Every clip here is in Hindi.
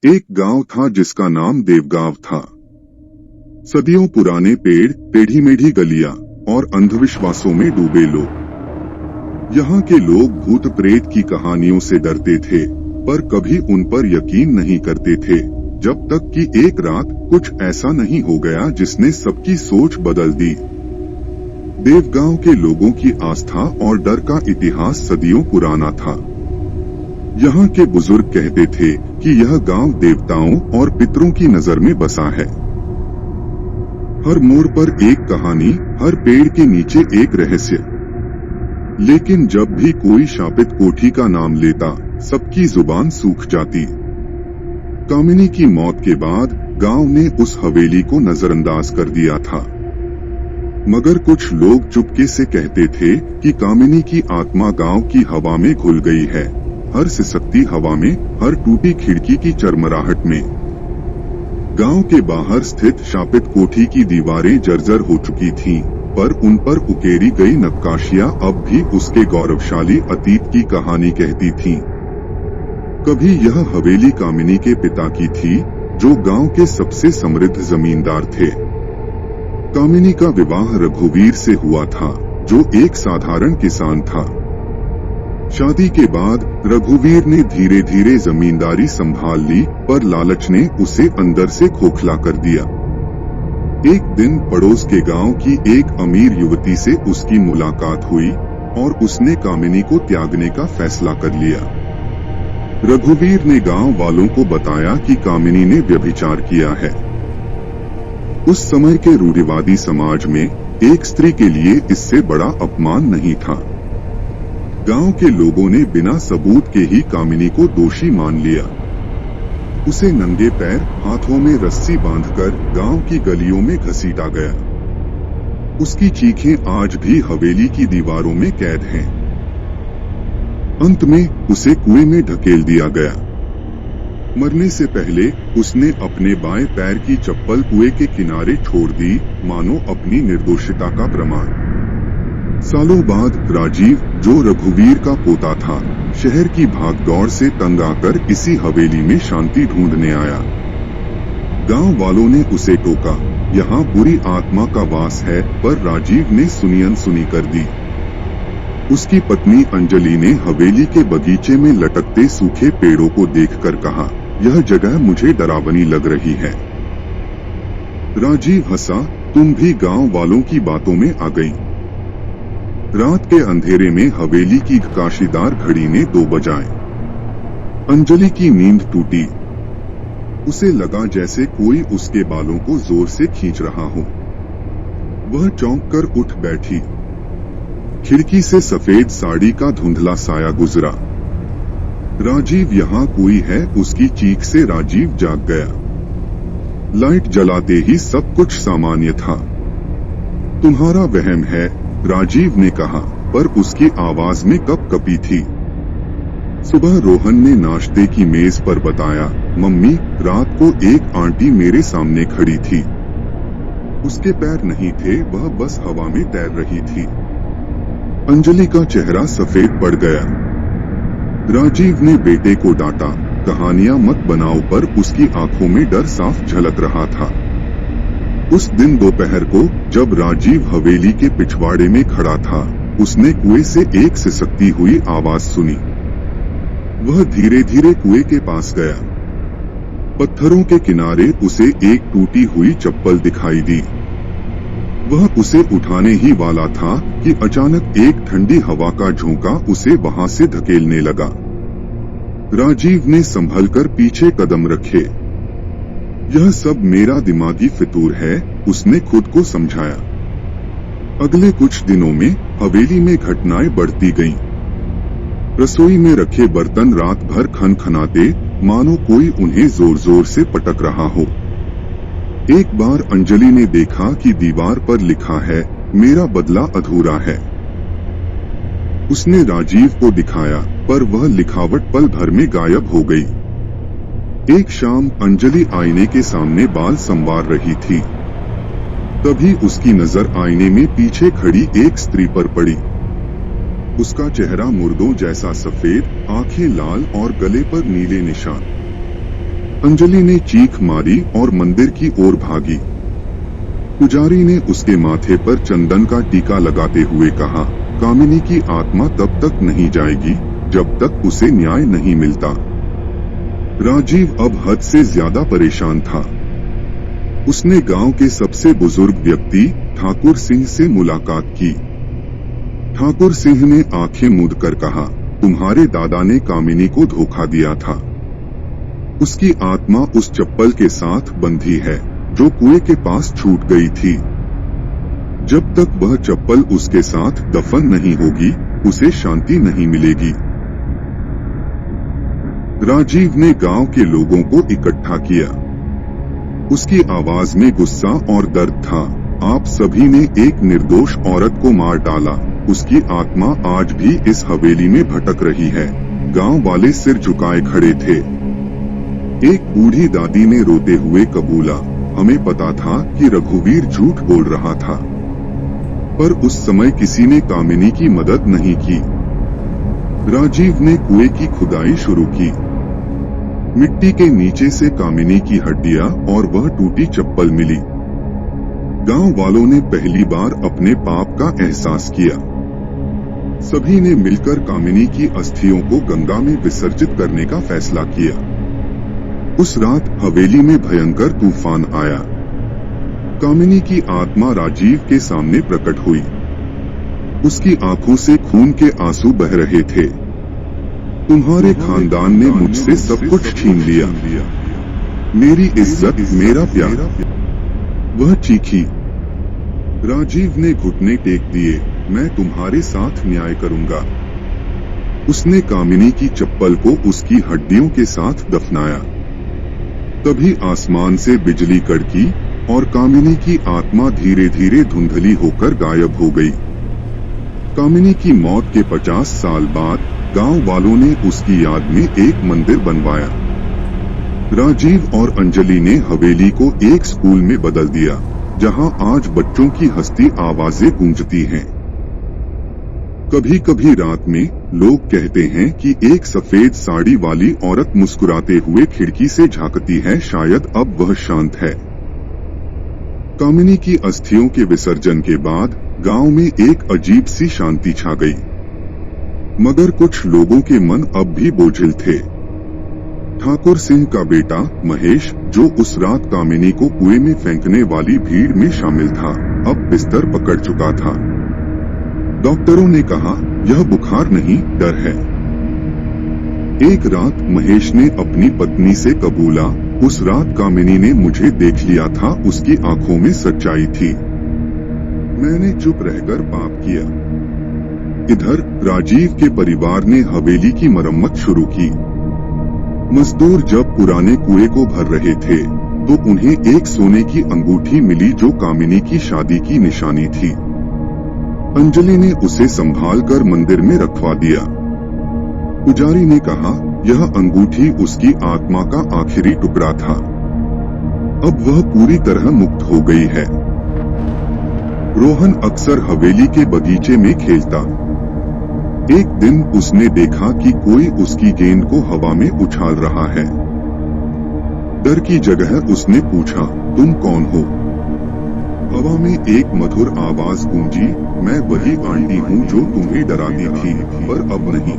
एक गांव था जिसका नाम देवगांव था। सदियों पुराने पेड़, टेढ़ी मेढ़ी गलियां और अंधविश्वासों में डूबे लोग। यहाँ के लोग भूत प्रेत की कहानियों से डरते थे, पर कभी उन पर यकीन नहीं करते थे, जब तक कि एक रात कुछ ऐसा नहीं हो गया जिसने सबकी सोच बदल दी। देवगांव के लोगों की आस्था और डर का इतिहास सदियों पुराना था। यहाँ के बुजुर्ग कहते थे कि यह गांव देवताओं और पितरों की नजर में बसा है। हर मोड़ पर एक कहानी, हर पेड़ के नीचे एक रहस्य। लेकिन जब भी कोई शापित कोठी का नाम लेता, सबकी जुबान सूख जाती। कामिनी की मौत के बाद गांव ने उस हवेली को नजरअंदाज कर दिया था, मगर कुछ लोग चुपके से कहते थे कि कामिनी की आत्मा गांव की हवा में घुल गई है, हर सिसकती हवा में, हर टूटी खिड़की की चरमराहट में। गांव के बाहर स्थित शापित कोठी की दीवारें जर्जर हो चुकी थीं, पर उन पर उकेरी गई नक्काशियां अब भी उसके गौरवशाली अतीत की कहानी कहती थीं। कभी यह हवेली कामिनी के पिता की थी, जो गांव के सबसे समृद्ध जमींदार थे। कामिनी का विवाह रघुवीर से हुआ था, जो एक साधारण किसान था। शादी के बाद रघुवीर ने धीरे धीरे जमींदारी संभाल ली, पर लालच ने उसे अंदर से खोखला कर दिया। एक दिन पड़ोस के गांव की एक अमीर युवती से उसकी मुलाकात हुई और उसने कामिनी को त्यागने का फैसला कर लिया। रघुवीर ने गांव वालों को बताया कि कामिनी ने व्यभिचार किया है। उस समय के रूढ़िवादी समाज में एक स्त्री के लिए इससे बड़ा अपमान नहीं था। गांव के लोगों ने बिना सबूत के ही कामिनी को दोषी मान लिया। उसे नंगे पैर, हाथों में रस्सी बांधकर गांव की गलियों में घसीटा गया। उसकी चीखें आज भी हवेली की दीवारों में कैद हैं। अंत में उसे कुएं में ढकेल दिया गया। मरने से पहले उसने अपने बाएं पैर की चप्पल कुएं के किनारे छोड़ दी, मानो अपनी निर्दोषिता का प्रमाण। सालों बाद राजीव, जो रघुवीर का पोता था, शहर की भागदौड़ से तंग आकर इसी हवेली में शांति ढूंढने आया। गांव वालों ने उसे टोका, यहाँ बुरी आत्मा का वास है, पर राजीव ने सुनी अनसुनी कर दी। उसकी पत्नी अंजलि ने हवेली के बगीचे में लटकते सूखे पेड़ों को देखकर कहा, यह जगह मुझे डरावनी लग रही है। राजीव हंसा, तुम भी गांव वालों की बातों में आ गई। रात के अंधेरे में हवेली की काशीदार घड़ी ने 2 बजाए। अंजलि की नींद टूटी। उसे लगा जैसे कोई उसके बालों को जोर से खींच रहा हो। वह चौंक कर उठ बैठी। खिड़की से सफेद साड़ी का धुंधला साया गुजरा। राजीव, यहाँ कोई है, उसकी चीख से राजीव जाग गया। लाइट जलाते ही सब कुछ सामान्य था। तुम्हारा वहम है, राजीव ने कहा, पर उसकी आवाज में कपकपी थी। सुबह रोहन ने नाश्ते की मेज पर बताया, मम्मी, रात को एक आंटी मेरे सामने खड़ी थी। उसके पैर नहीं थे, वह बस हवा में तैर रही थी। अंजलि का चेहरा सफेद पड़ गया। राजीव ने बेटे को डांटा, कहानियां मत बनाओ, पर उसकी आंखों में डर साफ झलक रहा था। उस दिन दोपहर को जब राजीव हवेली के पिछवाड़े में खड़ा था, उसने कुएं से एक सिसकती हुई आवाज सुनी। वह धीरे धीरे कुएं के पास गया। पत्थरों के किनारे उसे एक टूटी हुई चप्पल दिखाई दी। वह उसे उठाने ही वाला था कि अचानक एक ठंडी हवा का झोंका उसे वहां से धकेलने लगा। राजीव ने संभलकर पीछे कदम रखे। यह सब मेरा दिमागी फितूर है, उसने खुद को समझाया। अगले कुछ दिनों में हवेली में घटनाएं बढ़ती गईं। रसोई में रखे बर्तन रात भर खनखनाते, मानो कोई उन्हें जोर जोर से पटक रहा हो। एक बार अंजलि ने देखा कि दीवार पर लिखा है, मेरा बदला अधूरा है। उसने राजीव को दिखाया, पर वह लिखावट पल भर में गायब हो गई। एक शाम अंजलि आईने के सामने बाल संवार रही थी। तभी उसकी नजर आईने में पीछे खड़ी एक स्त्री पर पड़ी। उसका चेहरा मुर्दों जैसा सफेद, आंखें लाल और गले पर नीले निशान। अंजलि ने चीख मारी और मंदिर की ओर भागी। पुजारी ने उसके माथे पर चंदन का टीका लगाते हुए कहा, कामिनी की आत्मा तब तक नहीं जाएगी जब तक उसे न्याय नहीं मिलता। राजीव अब हद से ज्यादा परेशान था। उसने गांव के सबसे बुजुर्ग व्यक्ति ठाकुर सिंह से मुलाकात की। ठाकुर सिंह ने आंखें मूंद कर कहा, तुम्हारे दादा ने कामिनी को धोखा दिया था। उसकी आत्मा उस चप्पल के साथ बंधी है जो कुएं के पास छूट गई थी। जब तक वह चप्पल उसके साथ दफन नहीं होगी, उसे शांति नहीं मिलेगी। राजीव ने गांव के लोगों को इकट्ठा किया। उसकी आवाज में गुस्सा और दर्द था। आप सभी ने एक निर्दोष औरत को मार डाला। उसकी आत्मा आज भी इस हवेली में भटक रही है। गांव वाले सिर झुकाए खड़े थे। एक बूढ़ी दादी ने रोते हुए कबूला, हमें पता था कि रघुवीर झूठ बोल रहा था, पर उस समय किसी ने कामिनी की मदद नहीं की। राजीव ने कुएं की खुदाई शुरू की। मिट्टी के नीचे से कामिनी की हड्डियां और वह टूटी चप्पल मिली। गांव वालों ने पहली बार अपने पाप का एहसास किया। सभी ने मिलकर कामिनी की अस्थियों को गंगा में विसर्जित करने का फैसला किया। उस रात हवेली में भयंकर तूफान आया। कामिनी की आत्मा राजीव के सामने प्रकट हुई। उसकी आंखों से खून के आंसू बह रहे थे। तुम्हारे खानदान ने मुझसे सब कुछ छीन लिया, मेरी इज्जत, मेरा प्यार, वह चीखी। राजीव ने घुटने टेक दिए, मैं तुम्हारे साथ न्याय करूंगा। उसने कामिनी की चप्पल को उसकी हड्डियों के साथ दफनाया। तभी आसमान से बिजली कड़की और कामिनी की आत्मा धीरे धीरे धुंधली होकर गायब हो गई। कामिनी की मौत के 50 साल बाद गांव वालों ने उसकी याद में एक मंदिर बनवाया। राजीव और अंजलि ने हवेली को एक स्कूल में बदल दिया, जहां आज बच्चों की हंसती आवाजें गूंजती हैं। कभी कभी रात में लोग कहते हैं कि एक सफेद साड़ी वाली औरत मुस्कुराते हुए खिड़की से झांकती है, शायद अब वह शांत है। कामिनी की अस्थियों के विसर्जन के बाद गांव में एक अजीब सी शांति छा गई, मगर कुछ लोगों के मन अब भी बोझिल थे। ठाकुर सिंह का बेटा महेश, जो उस रात कामिनी को कुएं में फेंकने वाली भीड़ में शामिल था, अब बिस्तर पकड़ चुका था। डॉक्टरों ने कहा, यह बुखार नहीं, डर है। एक रात महेश ने अपनी पत्नी से कबूला, उस रात कामिनी ने मुझे देख लिया था, उसकी आंखों में सच्चाई थी। मैंने चुप रहकर पाप किया। इधर राजीव के परिवार ने हवेली की मरम्मत शुरू की। मजदूर जब पुराने कुएं को भर रहे थे तो उन्हें एक सोने की अंगूठी मिली जो कामिनी की शादी की निशानी थी। अंजलि ने उसे संभालकर मंदिर में रखवा दिया। पुजारी ने कहा, यह अंगूठी उसकी आत्मा का आखिरी टुकड़ा था। अब वह पूरी तरह मुक्त हो गई है। रोहन अक्सर हवेली के बगीचे में खेलता। एक दिन उसने देखा कि कोई उसकी गेंद को हवा में उछाल रहा है। डर की जगह उसने पूछा, तुम कौन हो? हवा में एक मधुर आवाज गूंजी, मैं वही आंटी हूँ जो तुम्हें डराती थी, पर अब नहीं।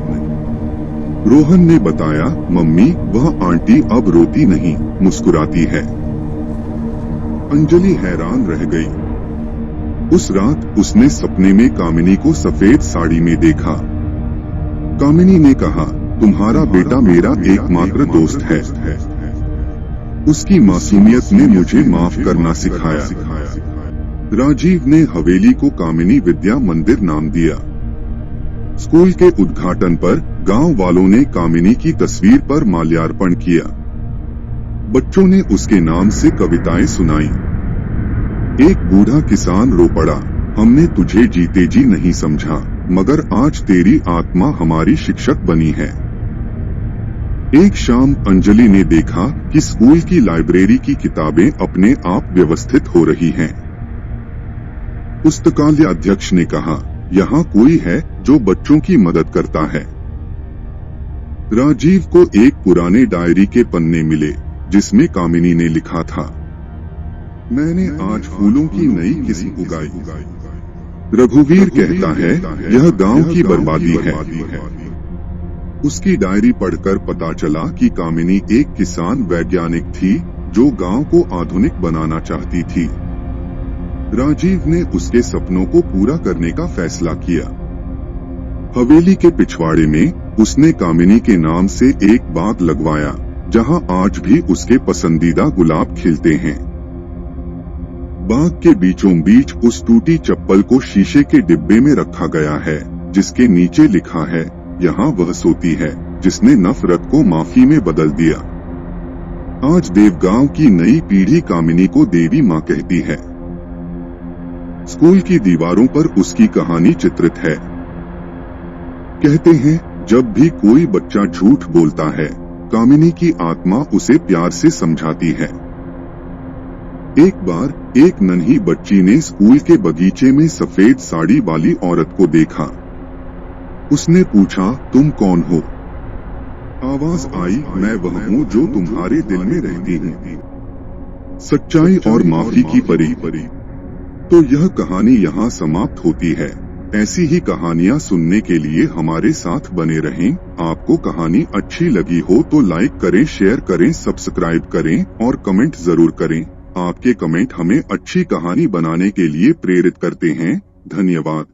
रोहन ने बताया, मम्मी, वह आंटी अब रोती नहीं, मुस्कुराती है। अंजलि हैरान रह गई। उस रात उसने सपने में कामिनी को सफेद साड़ी में देखा। कामिनी ने कहा, तुम्हारा बेटा मेरा एकमात्र दोस्त है। उसकी मासूमियत ने मुझे माफ करना सिखाया। राजीव ने हवेली को कामिनी विद्या मंदिर नाम दिया। स्कूल के उद्घाटन पर गांव वालों ने कामिनी की तस्वीर पर माल्यार्पण किया। बच्चों ने उसके नाम से कविताएं सुनाई। एक बूढ़ा किसान रो पड़ा, हमने तुझे जीते जी नहीं समझा, मगर आज तेरी आत्मा हमारी शिक्षक बनी है। एक शाम अंजलि ने देखा कि स्कूल की लाइब्रेरी की किताबें अपने आप व्यवस्थित हो रही हैं। पुस्तकालय अध्यक्ष ने कहा, यहाँ कोई है जो बच्चों की मदद करता है। राजीव को एक पुराने डायरी के पन्ने मिले जिसमें कामिनी ने लिखा था, मैंने आज फूलों की नई किस्म उगाई। रघुवीर कहता है, यह गांव की बर्बादी है। उसकी डायरी पढ़कर पता चला कि कामिनी एक किसान वैज्ञानिक थी जो गांव को आधुनिक बनाना चाहती थी। राजीव ने उसके सपनों को पूरा करने का फैसला किया। हवेली के पिछवाड़े में उसने कामिनी के नाम से एक बाग लगवाया, जहां आज भी उसके पसंदीदा गुलाब खिलते हैं। बाग के बीचों बीच उस टूटी चप्पल को शीशे के डिब्बे में रखा गया है, जिसके नीचे लिखा है, यहाँ वह सोती है जिसने नफरत को माफी में बदल दिया। आज देवगांव की नई पीढ़ी कामिनी को देवी माँ कहती है। स्कूल की दीवारों पर उसकी कहानी चित्रित है। कहते हैं, जब भी कोई बच्चा झूठ बोलता है, कामिनी की आत्मा उसे प्यार से समझाती है। एक बार एक नन्ही बच्ची ने स्कूल के बगीचे में सफेद साड़ी वाली औरत को देखा। उसने पूछा, तुम कौन हो? आवाज आई, मैं वह हूँ जो तुम्हारे दिल में रहती हूँ। सच्चाई और माफी की परी। तो यह कहानी यहाँ समाप्त होती है। ऐसी ही कहानियाँ सुनने के लिए हमारे साथ बने रहें। आपको कहानी अच्छी लगी हो तो लाइक करें, शेयर करें, सब्सक्राइब करें और कमेंट जरूर करें। आपके कमेंट हमें अच्छी कहानी बनाने के लिए प्रेरित करते हैं। धन्यवाद।